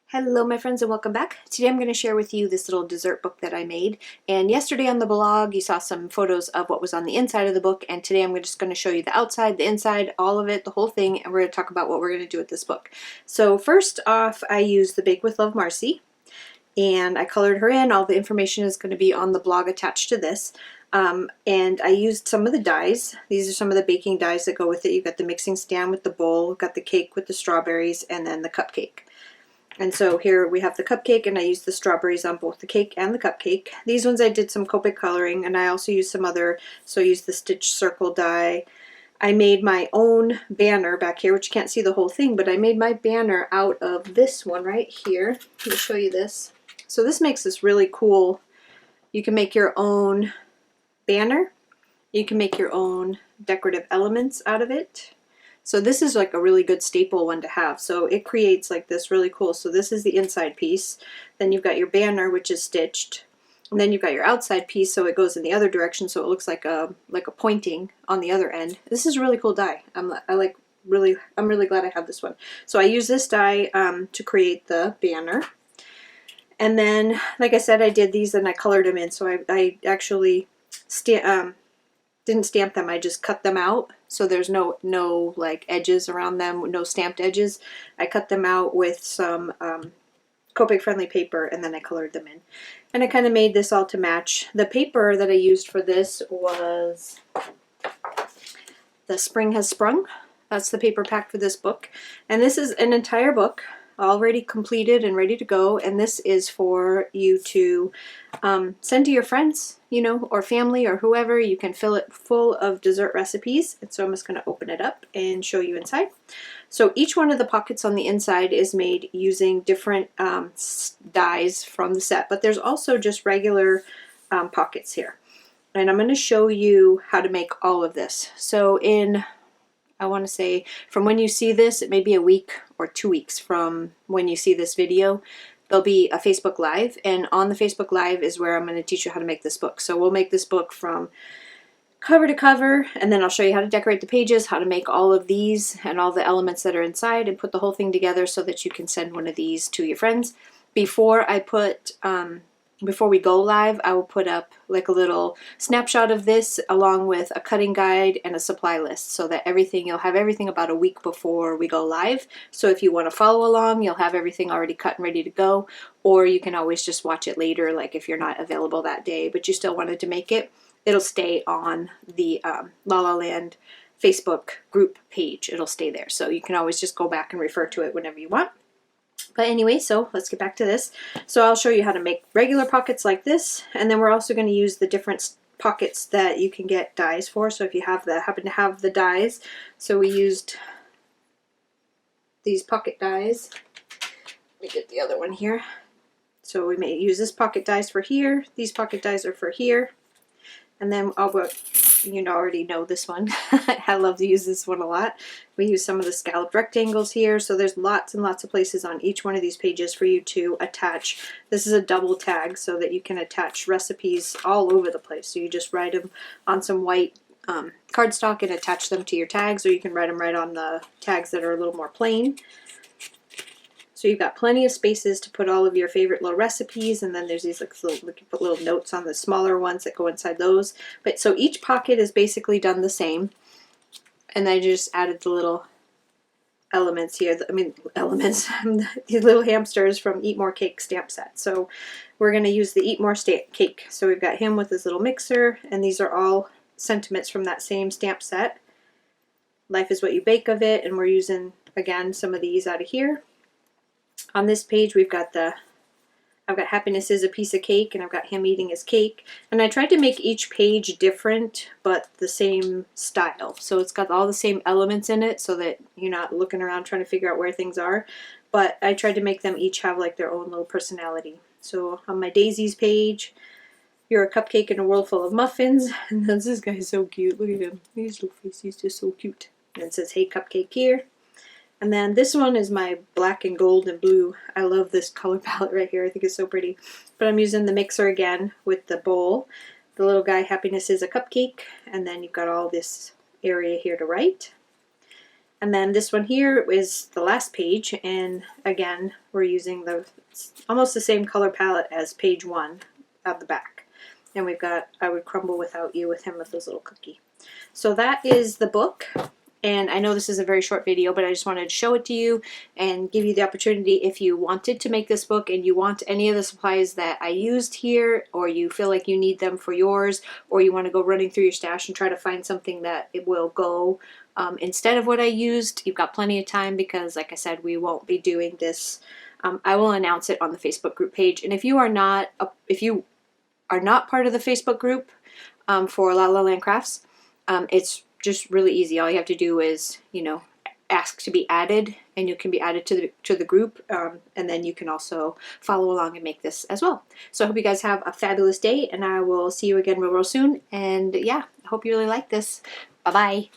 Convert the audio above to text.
Hello my friends and welcome back. Today I'm going to share with you this little dessert book that I made, and yesterday on the blog you saw some photos of what was on the inside of the book, and today I'm just going to show you the outside, the inside, all of it, the whole thing, and we're going to talk about what we're going to do with this book. So first off, I used the Bake with Love Marcy and I colored her in. All the information is going to be on the blog attached to this. And I used some of the dies. These are some of the baking dies that go with it. You've got the mixing stand with the bowl, you've got the cake with the strawberries, and then the cupcake. And so here we have the cupcake, and I used the strawberries on both the cake and the cupcake. These ones I did some Copic coloring, and I also used some other, so I used the Stitch Circle die. I made my own banner back here, which you can't see the whole thing, but I made my banner out of this one right here. Let me show you this. So this makes this really cool. You can make your own banner. You can make your own decorative elements out of it. So this is like a really good staple one to have. So it creates like this really cool. So this is the inside piece. Then you've got your banner, which is stitched. And then you've got your outside piece, so it goes in the other direction, so it looks like a pointing on the other end. This is a really cool die. I'm really glad I have this one. So I use this die to create the banner. And then, like I said, I did these and I colored them in. So I actually didn't stamp them, I just cut them out. So there's no like edges around them, no stamped edges. I cut them out with some Copic friendly paper, and then I colored them in. And I kind of made this all to match. The paper that I used for this was the Spring Has Sprung. That's the paper pack for this book. And this is an entire book already completed and ready to go, and this is for you to send to your friends, you know, or family or whoever. You can fill it full of dessert recipes. And so I'm just going to open it up and show you inside. So each one of the pockets on the inside is made using different dies from the set, but there's also just regular pockets here. And I'm going to show you how to make all of this. So I want to say from when you see this, it may be a week or 2 weeks from when you see this video, there'll be a Facebook Live, and on the Facebook Live is where I'm going to teach you how to make this book. So we'll make this book from cover to cover, and then I'll show you how to decorate the pages, how to make all of these and all the elements that are inside, and put the whole thing together so that you can send one of these to your friends. Before we go live, I will put up like a little snapshot of this along with a cutting guide and a supply list, so that you'll have everything about a week before we go live. So if you want to follow along, you'll have everything already cut and ready to go, or you can always just watch it later, like if you're not available that day but you still wanted to make it. It'll stay on the La La Land Facebook group page. It'll stay there, so you can always just go back and refer to it whenever you want. But anyway, so let's get back to this. So I'll show you how to make regular pockets like this, and then we're also going to use the different pockets that you can get dies for. So if you happen to have the dies, so we used these pocket dies. Let me get the other one here. So we may use this pocket dies for here. These pocket dies are for here. And then you already know this one. I love to use this one a lot. We use some of the scalloped rectangles here. So there's lots and lots of places on each one of these pages for you to attach. This is a double tag so that you can attach recipes all over the place. So you just write them on some white cardstock and attach them to your tags, or you can write them right on the tags that are a little more plain. So you've got plenty of spaces to put all of your favorite little recipes, and then there's these you can put little notes on the smaller ones that go inside those. But so each pocket is basically done the same, and I just added the little elements here. Elements, these little hamsters from Eat More Cake stamp set. So we're going to use the Eat More Cake. So we've got him with his little mixer, and these are all sentiments from that same stamp set. Life is what you bake of it, and we're using again some of these out of here. On this page I've got happiness is a piece of cake, and I've got him eating his cake. And I tried to make each page different but the same style. So it's got all the same elements in it so that you're not looking around trying to figure out where things are. But I tried to make them each have like their own little personality. So on my daisies page, you're a cupcake in a world full of muffins. And then this guy's so cute. Look at him. His little face, he's just so cute. And it says, hey cupcake here. And then this one is my black and gold and blue. I love this color palette right here. I think it's so pretty. But I'm using the mixer again with the bowl. The little guy, happiness is a cupcake. And then you've got all this area here to write. And then this one here is the last page, and again we're using almost the same color palette as page 1 at the back. And we've got I Would Crumble Without You with him with his little cookie. So that is the book. And I know this is a very short video, but I just wanted to show it to you and give you the opportunity, if you wanted to make this book and you want any of the supplies that I used here, or you feel like you need them for yours, or you want to go running through your stash and try to find something that it will go instead of what I used, you've got plenty of time, because like I said, we won't be doing this. I will announce it on the Facebook group page. And if you are not part of the Facebook group for La La Land Crafts, it's just really easy. All you have to do is, you know, ask to be added, and you can be added to the group, and then you can also follow along and make this as well. So I hope you guys have a fabulous day, and I will see you again real soon. And yeah, I hope you really like this. Bye bye.